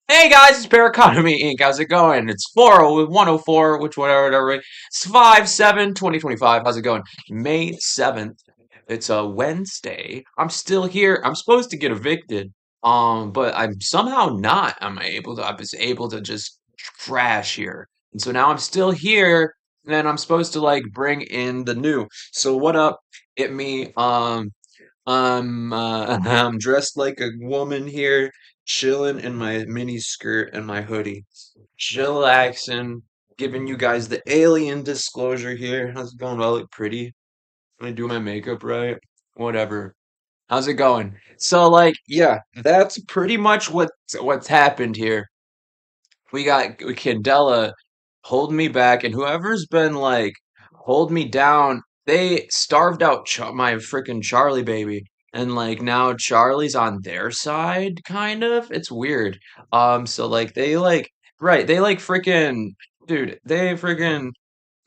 Hey guys, it's PARACONOMY Inc. How's it going? It's 104, which whatever. It's 5/7/2025. How's it going? May 7th. It's a Wednesday. I'm still here. I'm supposed to get evicted. But I'm somehow not. I was able to just crash here. And so now I'm still here, and then I'm supposed to like bring in the new. So what up? It me. I'm dressed like a woman here, chilling in my mini skirt and my hoodie, chillaxing, giving you guys the alien disclosure here. How's it going? Do I look pretty? Am I do my makeup right? Whatever. How's it going? So like, yeah, that's pretty much what's happened here. We got Candela holding me back, and whoever's been like hold me down, they starved out my freaking Charlie baby, and like now Charlie's on their side, kind of. It's weird. So like they like right, they like freaking dude, they freaking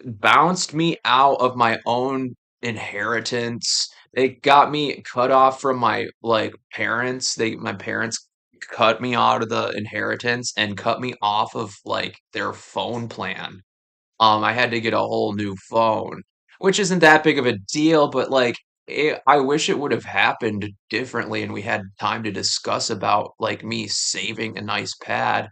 bounced me out of my own inheritance. They got me cut off from my like parents. My parents cut me out of the inheritance and cut me off of like their phone plan. I had to get a whole new phone, which isn't that big of a deal, but like I wish it would have happened differently and we had time to discuss about like me saving a nice pad.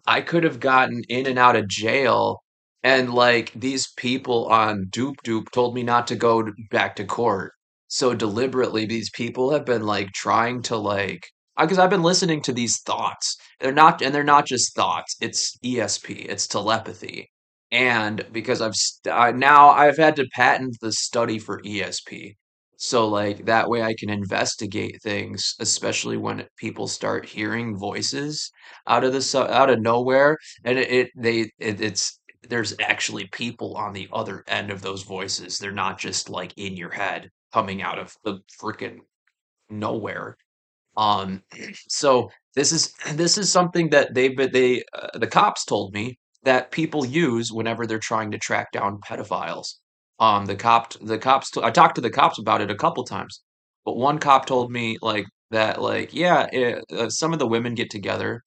I could have gotten in and out of jail, and like these people on Doop Doop told me not to go back to court. So deliberately, these people have been like trying to like because I've been listening to these thoughts. They're not just thoughts. It's ESP. It's telepathy. And because now I've had to patent the study for ESP. So like that way I can investigate things, especially when people start hearing voices out of nowhere, and it's there's actually people on the other end of those voices. They're not just like in your head coming out of the freaking nowhere. Um, so this is something that the cops told me that people use whenever they're trying to track down pedophiles. I talked to the cops about it a couple times, but one cop told me like that like yeah, some of the women get together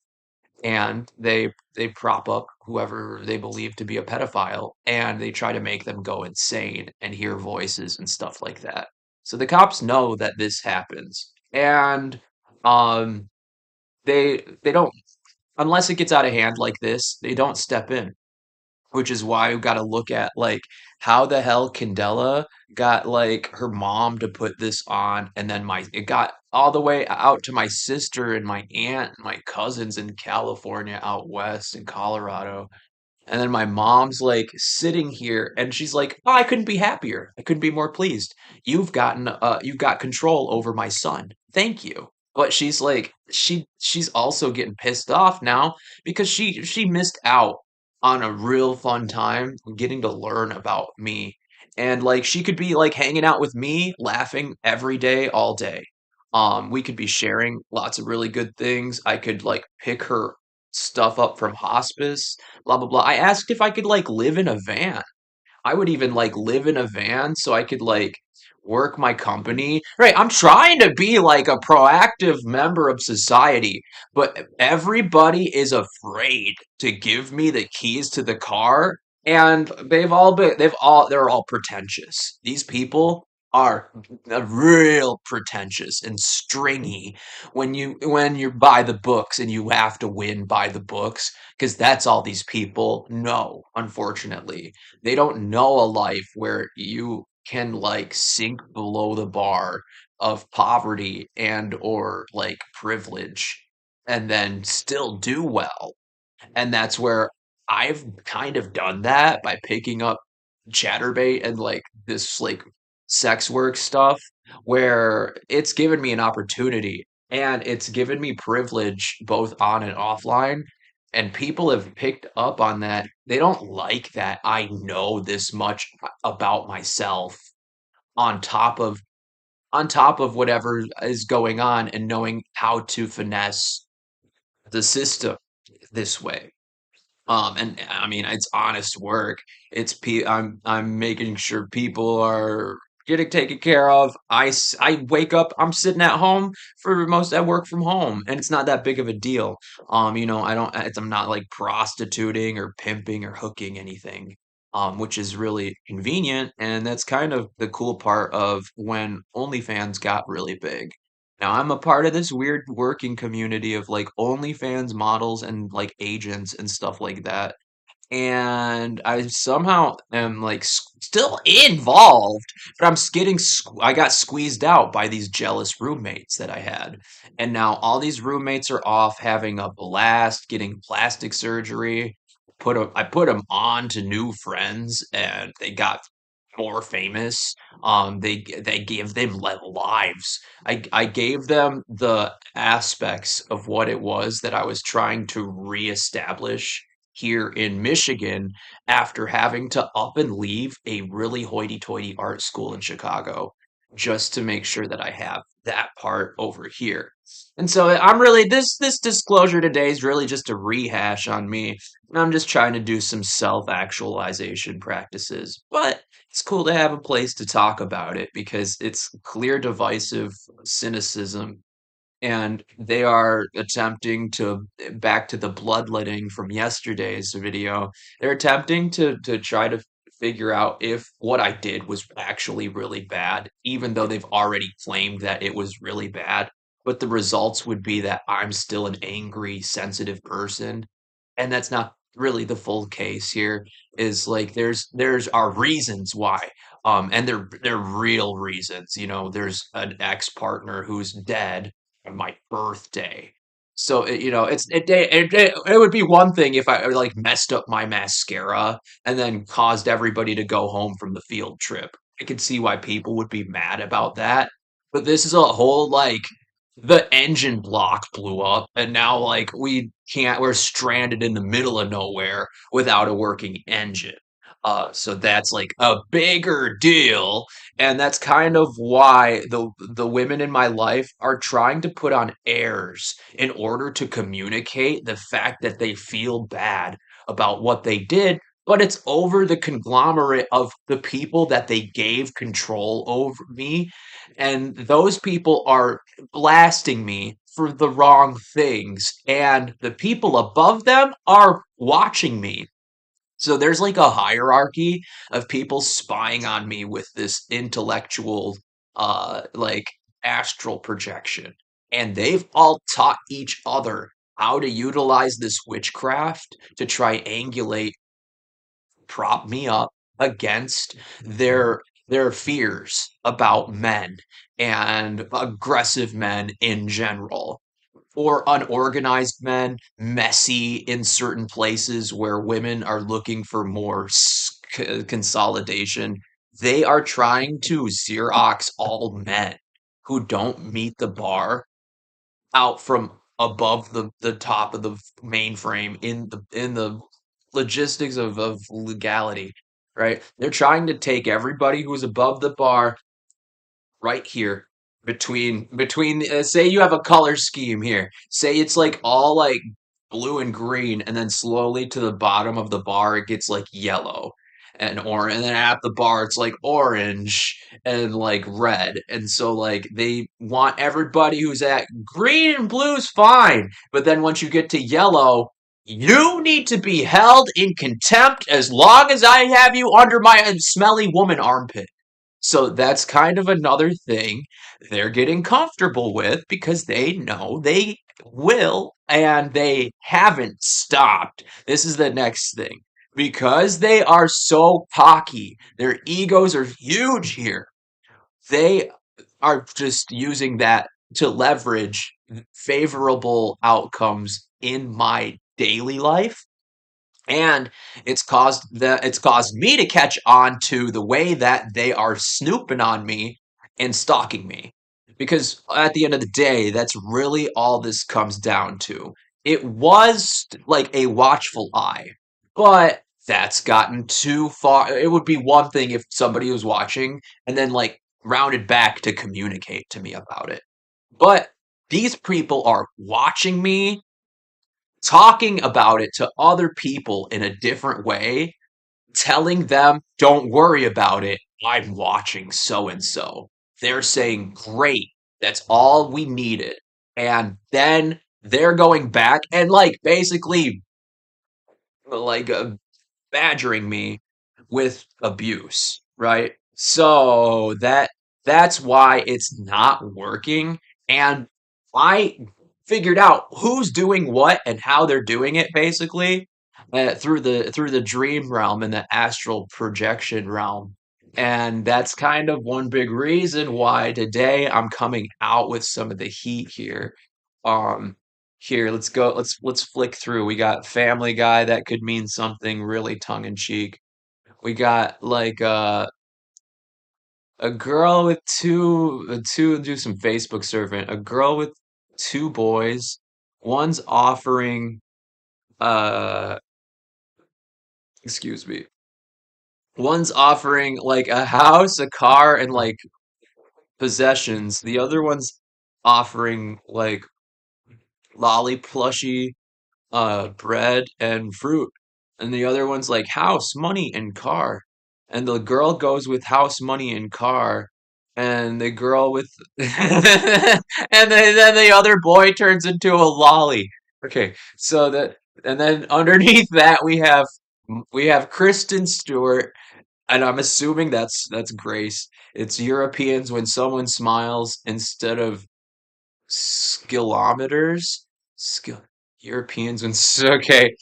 and they prop up whoever they believe to be a pedophile and they try to make them go insane and hear voices and stuff like that. So the cops know that this happens. And um they don't, unless it gets out of hand like this, they don't step in, which is why we got to look at like how the hell Candela got like her mom to put this on, and then my it got all the way out to my sister and my aunt and my cousins in California out west in Colorado. And then my mom's like sitting here and she's like, "Oh, I couldn't be happier. I couldn't be more pleased. You've got control over my son. Thank you." But she's like she's also getting pissed off now because she missed out on a real fun time getting to learn about me. And like she could be like hanging out with me, laughing every day all day. We could be sharing lots of really good things. I could like pick her stuff up from hospice, blah blah blah. I asked if I could like live in a van. I would even like live in a van so I could like work my company. Right, I'm trying to be like a proactive member of society, but everybody is afraid to give me the keys to the car, and they're all pretentious. These people are real pretentious and stringy when you're by the books and you have to win by the books, because that's all these people know, unfortunately. They don't know a life where you can like sink below the bar of poverty and or like privilege and then still do well. And that's where I've kind of done that by picking up chatterbait and like this like sex work stuff, where it's given me an opportunity and it's given me privilege both on and offline, and people have picked up on that. They don't like that I know this much about myself on top of whatever is going on, and knowing how to finesse the system this way. And I mean, it's honest work. I'm making sure people are. getting taken care of. I wake up, I'm sitting at home for most, I work from home, and it's not that big of a deal. I'm not like prostituting or pimping or hooking anything, which is really convenient, and that's kind of the cool part of when OnlyFans got really big. Now I'm a part of this weird working community of like OnlyFans models and like agents and stuff like that, and I somehow am like still involved, but I got squeezed out by these jealous roommates that I had. And now all these roommates are off having a blast, getting plastic surgery. I put them on to new friends and they got more famous. They gave them lives. I gave them the aspects of what it was that I was trying to reestablish here in Michigan after having to up and leave a really hoity-toity art school in Chicago just to make sure that I have that part over here. And so I'm really this disclosure today is really just a rehash on me. And I'm just trying to do some self-actualization practices. But it's cool to have a place to talk about it because it's clear divisive cynicism, and they are attempting to, back to the bloodletting from yesterday's video, they're attempting to try to figure out if what I did was actually really bad, even though they've already claimed that it was really bad. But the results would be that I'm still an angry, sensitive person, and that's not really the full case here. Is like there's our reasons why, and they're real reasons. There's an ex-partner who's dead on my birthday. So it would be one thing if I like messed up my mascara and then caused everybody to go home from the field trip. I could see why people would be mad about that. But this is a whole like the engine block blew up and now like we're stranded in the middle of nowhere without a working engine. So that's like a bigger deal, and that's kind of why the women in my life are trying to put on airs in order to communicate the fact that they feel bad about what they did, but it's over the conglomerate of the people that they gave control over me, and those people are blasting me for the wrong things, and the people above them are watching me. So there's like a hierarchy of people spying on me with this intellectual, like astral projection. And they've all taught each other how to utilize this witchcraft to triangulate, prop me up against their fears about men and aggressive men in general, or unorganized men, messy in certain places where women are looking for more consolidation. They are trying to Xerox all men who don't meet the bar out from above the top of the mainframe in the logistics of legality, right? They're trying to take everybody who's above the bar right here between say you have a color scheme here. Say it's like all like blue and green, and then slowly to the bottom of the bar it gets like yellow and orange, and then at the bar it's like orange and like red. And so like they want everybody who's at green and blue's fine, but then once you get to yellow, you need to be held in contempt as long as I have you under my smelly woman armpit. So that's kind of another thing they're getting comfortable with because they know they will, and they haven't stopped. This is the next thing. Because they are so cocky, their egos are huge here. They are just using that to leverage favorable outcomes in my daily life, and it's caused me to catch on to the way that they are snooping on me and stalking me, because at the end of the day that's really all this comes down to. It was like a watchful eye, but that's gotten too far. It would be one thing if somebody was watching and then like rounded back to communicate to me about it, but these people are watching me, talking about it to other people in a different way, telling them, don't worry about it. I'm watching so and so. They're saying, great, that's all we needed. And then they're going back and like basically like badgering me with abuse, right? So that's why it's not working. And I figured out who's doing what and how they're doing it basically through the dream realm and the astral projection realm. And that's kind of one big reason why today I'm coming out with some of the heat here. Um, Here, let's go. Let's flick through. We got Family Guy that could mean something really tongue in cheek. We got like a girl with two do some Facebook surfing. A girl with two boys. One's offering uh excuse me. One's offering like a house, a car, and like possessions. The other one's offering like lolly plushie bread and fruit. And the other one's like house, money, and car. And the girl goes with house, money, and car. And the girl with then the other boy turns into a lolly. Okay, so that and then underneath that we have Kristen Stewart, and I'm assuming that's Grace. It's Europeans when someone smiles instead of skillometers. Skill Europeans when okay,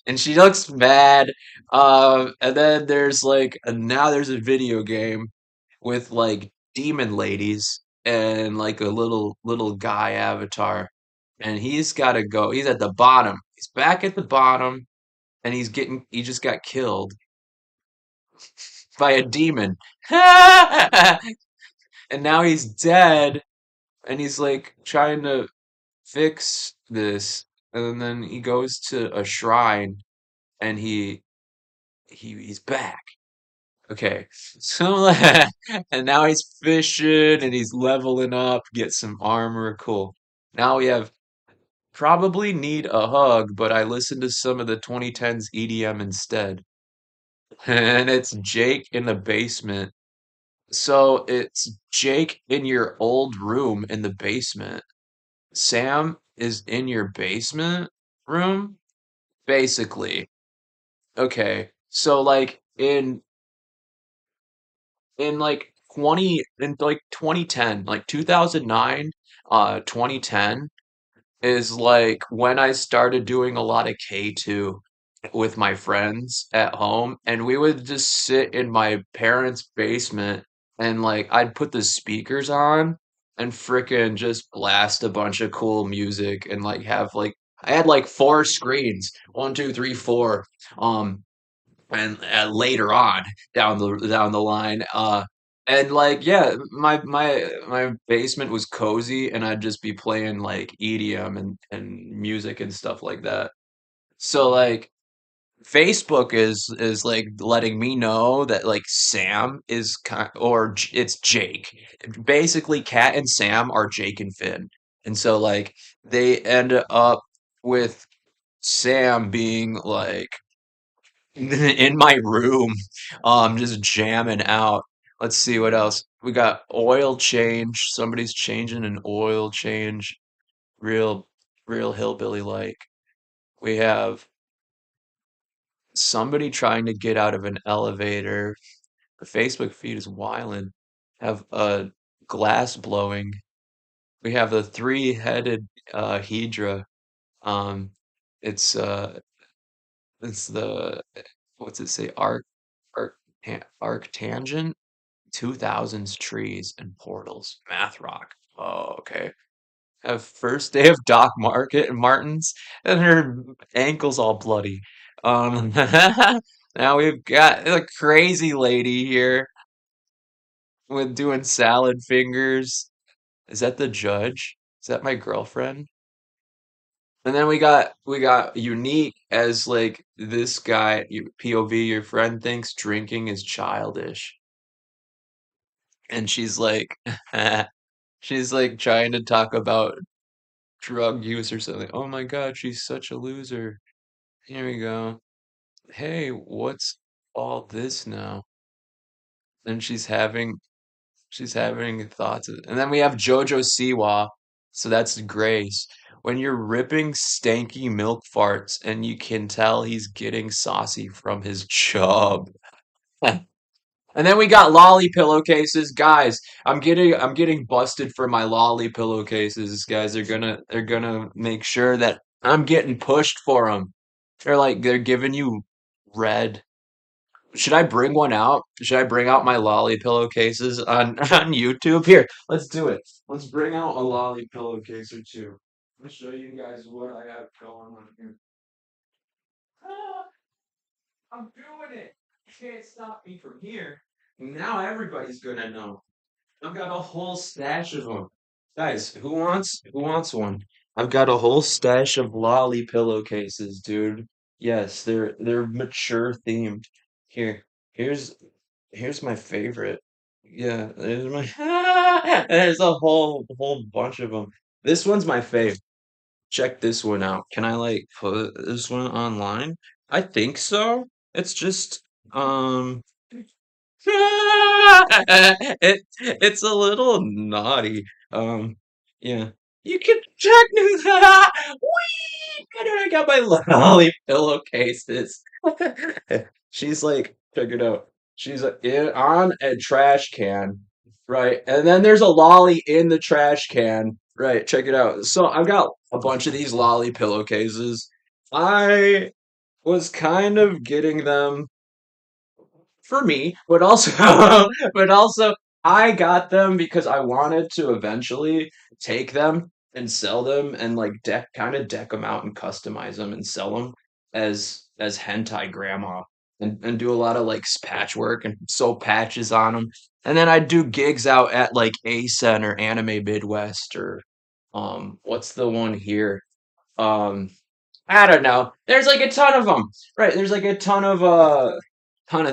and she looks mad. And then there's like now there's a video game with like demon ladies and like a little guy avatar, and he's got to go. He's at the bottom. He's back at the bottom, and he just got killed by a demon, and now he's dead, and he's like trying to fix this, and then he goes to a shrine, and he's back. Okay, so and now he's fishing and he's leveling up, get some armor. Cool. Now we have probably need a hug, but I listened to some of the 2010s EDM instead. And it's Jake in the basement. So it's Jake in your old room in the basement. Sam is in your basement room, basically. Okay. So like in like 2010, like 2009, 2010 is like when I started doing a lot of K2 with my friends at home, and we would just sit in my parents' basement, and like I'd put the speakers on and frickin' just blast a bunch of cool music and like have like I had like four screens, one, two, three, four. And later on down the line, and like yeah, my basement was cozy, and I'd just be playing like EDM and music and stuff like that. So like Facebook is like letting me know that like Sam is it's Jake. Basically, Kat and Sam are Jake and Finn, and so like they end up with Sam being like in my room, just jamming out. Let's see what else. We got oil change. Somebody's changing an oil change. Real, real hillbilly like. We have somebody trying to get out of an elevator. The Facebook feed is wildin'. Have a glass blowing. We have a three-headed Hydra. Um, it's it's the what's it say? Arc tangent. 2000s trees and portals. Math rock. Oh, okay. Have first day of Doc Martens and her ankles all bloody. Now we've got a crazy lady here with doing salad fingers. Is that the judge? Is that my girlfriend? And then we got unique as like this guy, POV, your friend thinks drinking is childish. And she's like she's like trying to talk about drug use or something. Oh my God, she's such a loser. Here we go. Hey, what's all this now? and she's having thoughts and then we have Jojo Siwa, so that's Grace. When you're ripping stanky milk farts and you can tell he's getting saucy from his chub. And then we got lolly pillowcases, guys. I'm getting busted for my lolly pillowcases, guys. They're gonna make sure that I'm getting pushed for them. They're giving you red. Should I bring one out? Should I bring out my lolly pillowcases on on YouTube? Here, let's do it. Let's bring out a lolly pillowcase or two. Let me show you guys what I have going on here. Ah, I'm doing it. You can't stop me from here. Now everybody's gonna know. I've got a whole stash of them. Guys, who wants one? I've got a whole stash of lolly pillowcases, dude. Yes, they're mature themed. Here, here's here's my favorite. Yeah, there's my there's a whole bunch of them. This one's my fave. Check this one out. Can I like put this one online? I think so. It's just it's a little naughty. Yeah. You can check this out. Whee! I got my lolly pillowcases. She's like, check it out. She's on a trash can, right? And then there's a lolly in the trash can, right? Check it out. So I've got a bunch of these lolly pillowcases. I was kind of getting them for me, but also but also I got them because I wanted to eventually take them and sell them and like deck them out and customize them and sell them as hentai grandma and do a lot of like patchwork and sew patches on them. And then I'd do gigs out at like ACEN or Anime Midwest or what's the one here? Um I don't know. There's like a ton of them. Right, there's like a ton of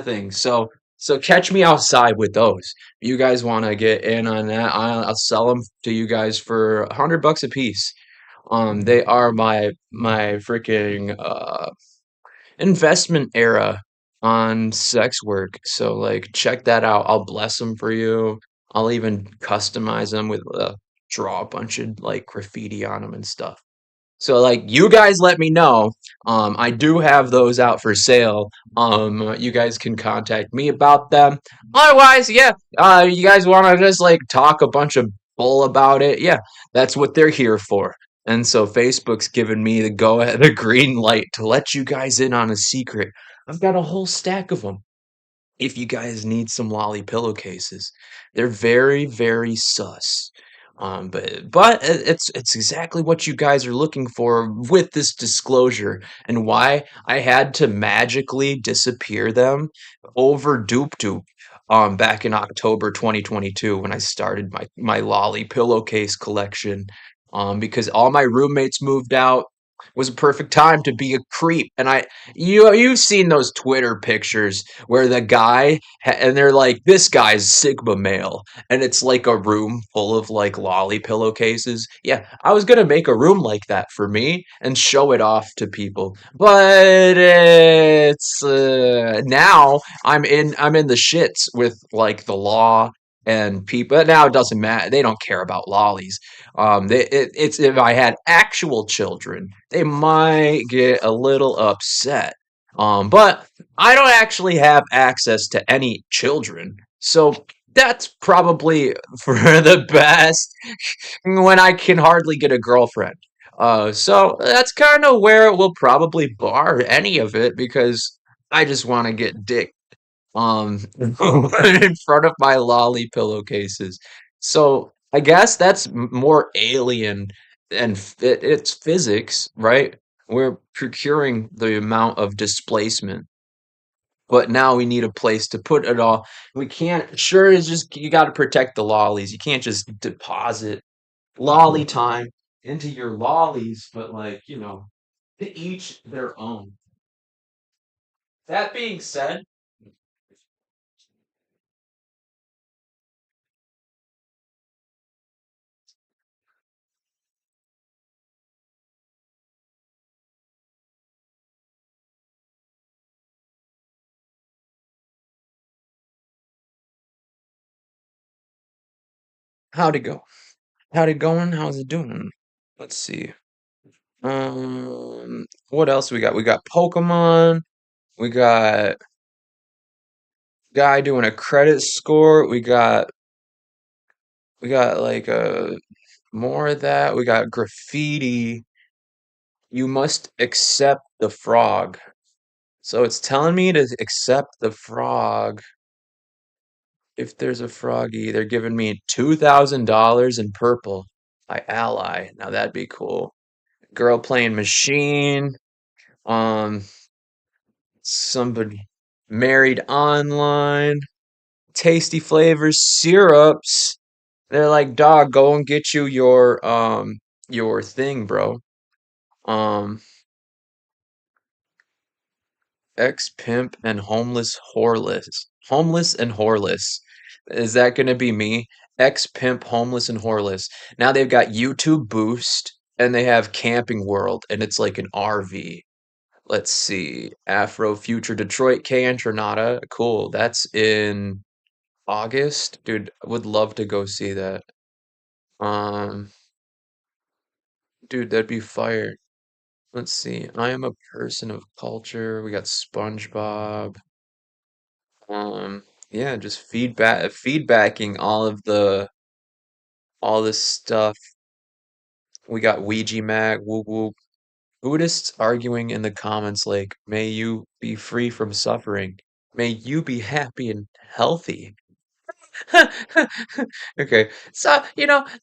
things. So catch me outside with those. If you guys want to get in on that, I'll sell them to you guys for $100 a piece. They are my freaking investment era on sex work. So like check that out. I'll bless them for you. I'll even customize them with draw a bunch of like graffiti on them and stuff. So like you guys let me know. I do have those out for sale. You guys can contact me about them. Otherwise, yeah, you guys want to just like talk a bunch of bull about it? Yeah, that's what they're here for. And so Facebook's given me the go ahead, the green light to let you guys in on a secret. I've got a whole stack of them if you guys need some lolly pillowcases. They're very, very sus. But it's exactly what you guys are looking for with this disclosure and why I had to magically disappear them over Doop Doop back in October 2022 when I started my lolly pillowcase collection. Because all my roommates moved out. It was a perfect time to be a creep. And you've seen those Twitter pictures where the guy and they're like, this guy's Sigma male, and it's like a room full of like lolly pillowcases. Yeah, I was gonna make a room like that for me and show it off to people, but it's now I'm in the shits with like the law and people. But now it doesn't matter. They don't care about lollies. It's if I had actual children, they might get a little upset. But I don't actually have access to any children, so that's probably for the best when I can hardly get a girlfriend. So that's kind of where it will probably bar any of it because I just want to get dick in front of my lolly pillowcases. So I guess that's more alien and it's physics, right? We're procuring the amount of displacement, but now we need a place to put it all. We can't. Sure, it's just you got to protect the lollies. You can't just deposit lolly time into your lollies, but like to each their own. That being said, How'd it go? How'd it going? How's it doing? Let's see. What else we got? We got Pokemon. We got guy doing a credit score. We got like more of that. We got graffiti. You must accept the frog. So it's telling me to accept the frog. If there's a froggy, they're giving me $2,000 in purple. I ally. Now that'd be cool. Girl playing machine. Um, somebody married online. Tasty flavors, syrups. They're like, dog, go and get you your thing, bro. Um, ex pimp and homeless whoreless. Homeless and whoreless. Is that gonna be me? Ex pimp, homeless and whoreless. Now they've got YouTube Boost and they have Camping World and it's like an RV. Let's see. Afro Future Detroit K Entronata. Cool. That's in August. Dude, I would love to go see that. Um, dude, that'd be fire. Let's see. I am a person of culture. We got SpongeBob. Yeah, just feedbacking all this stuff. We got Ouija Mag, whoop whoop. Buddhists arguing in the comments like, may you be free from suffering. May you be happy and healthy. Okay, so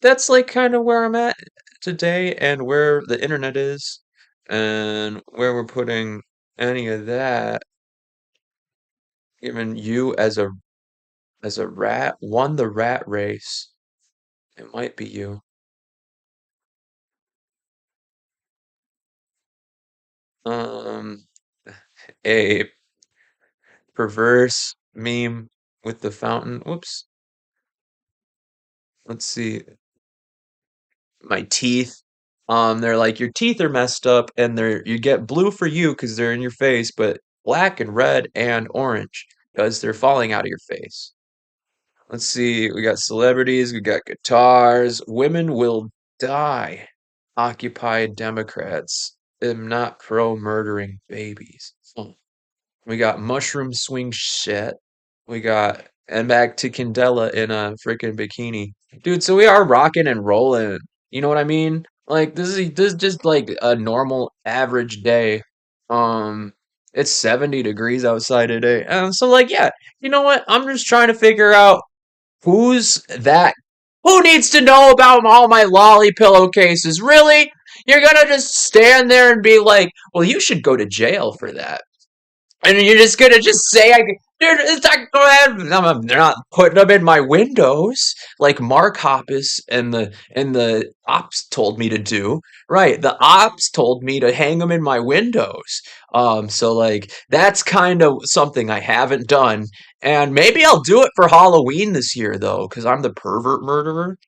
that's like kind of where I'm at today and where the internet is and where we're putting any of that, even you as a rat won the rat race. It might be you. Um, a perverse meme with the fountain. Whoops. Let's see. My teeth. They're like your teeth are messed up, and you get blue for you because they're in your face, but black and red and orange because they're falling out of your face. Let's see. We got celebrities. We got guitars. Women will die. Occupied Democrats. Am not pro murdering babies. We got mushroom swing shit. We got and back to Candela in a freaking bikini. Dude, so we are rocking and rolling. You know what I mean? Like this is just like a normal average day. Um it's 70 degrees outside today. And so like yeah, you know what? I'm just trying to figure out who's that who needs to know about all my lolly pillowcases? Really? You're gonna just stand there and be like, well, you should go to jail for that. And you're just gonna just say, dude, it's not go ahead. They're not putting them in my windows like Mark Hoppus and the ops told me to do. Right, the ops told me to hang them in my windows. So like that's kind of something I haven't done, and maybe I'll do it for Halloween this year though, because I'm the pervert murderer.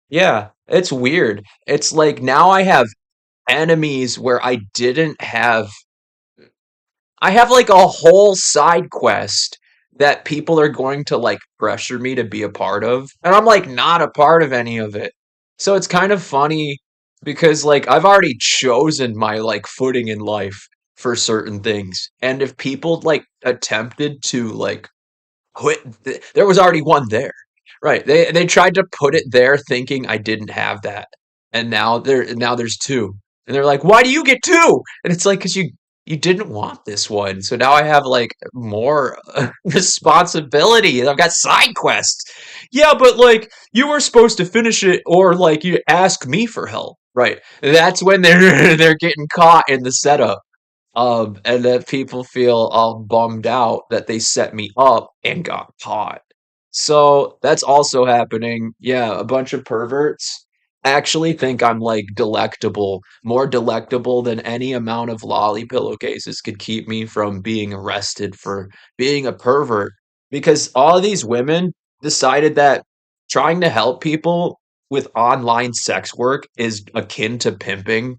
Yeah, it's weird. It's like now I have enemies where I have like a whole side quest that people are going to like pressure me to be a part of, and I'm like not a part of any of it. So it's kind of funny because like I've already chosen my like footing in life for certain things. And if people like attempted to like there was already one there. Right. They tried to put it there thinking I didn't have that. And now there's two. And they're like, "Why do you get two?" And it's like cuz you didn't want this one. So now I have like more responsibility. I've got side quests. Yeah, but like you were supposed to finish it or like you ask me for help. Right. That's when they're getting caught in the setup. And that people feel all bummed out that they set me up and got caught. So that's also happening. Yeah, a bunch of perverts actually think I'm like delectable, more delectable than any amount of lolly pillowcases could keep me from being arrested for being a pervert. Because all of these women decided that trying to help people with online sex work is akin to pimping,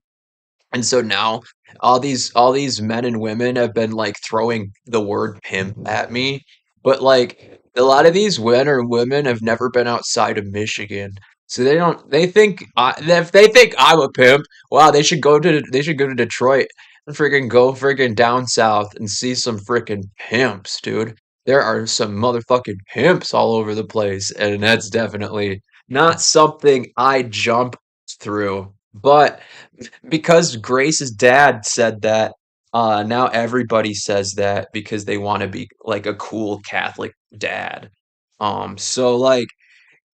and so now all these men and women have been like throwing the word pimp at me. But like a lot of these men or women have never been outside of Michigan. So they don't. They think if they think I'm a pimp, wow, they should go to Detroit and freaking go freaking down south and see some freaking pimps, dude. There are some motherfucking pimps all over the place, and that's definitely not something I jump through. But because Grace's dad said that, now everybody says that because they want to be like a cool Catholic dad. So like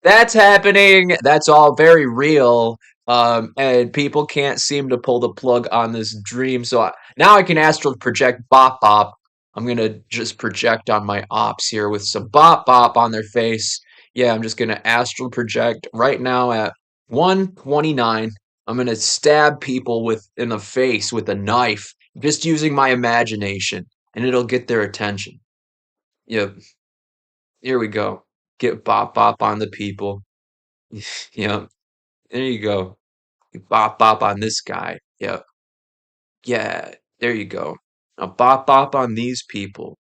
that's happening. That's all very real. And people can't seem to pull the plug on this dream. So now I can astral project Bop Bop. I'm gonna just project on my ops here with some Bop Bop on their face. Yeah, I'm just gonna astral project right now at 129. I'm gonna stab people with in the face with a knife, just using my imagination, and it'll get their attention. Yep, here we go. Get Bop Bop on the people. Yep. There you go. You bop bop on this guy. Yep. Yeah. There you go. Now bop bop on these people.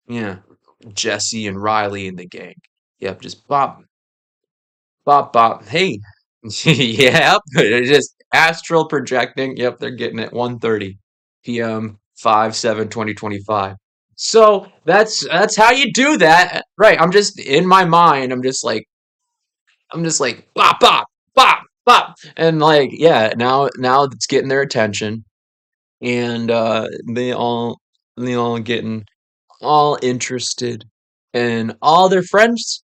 Yeah. Jesse and Riley in the gang. Yep. Just bop bop bop. Hey. Yep. Just astral projecting. Yep. They're getting it 1:30 p.m. 5/7/2025. So that's how you do that. Right. I'm just in my mind. I'm just like bop bop bop bop, and like yeah, now it's getting their attention, and they all getting all interested, and all their friends,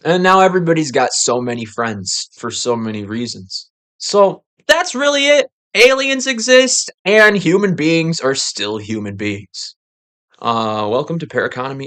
and now everybody's got so many friends for so many reasons. So that's really it. Aliens exist, and human beings are still human beings. Welcome to Paraconomy.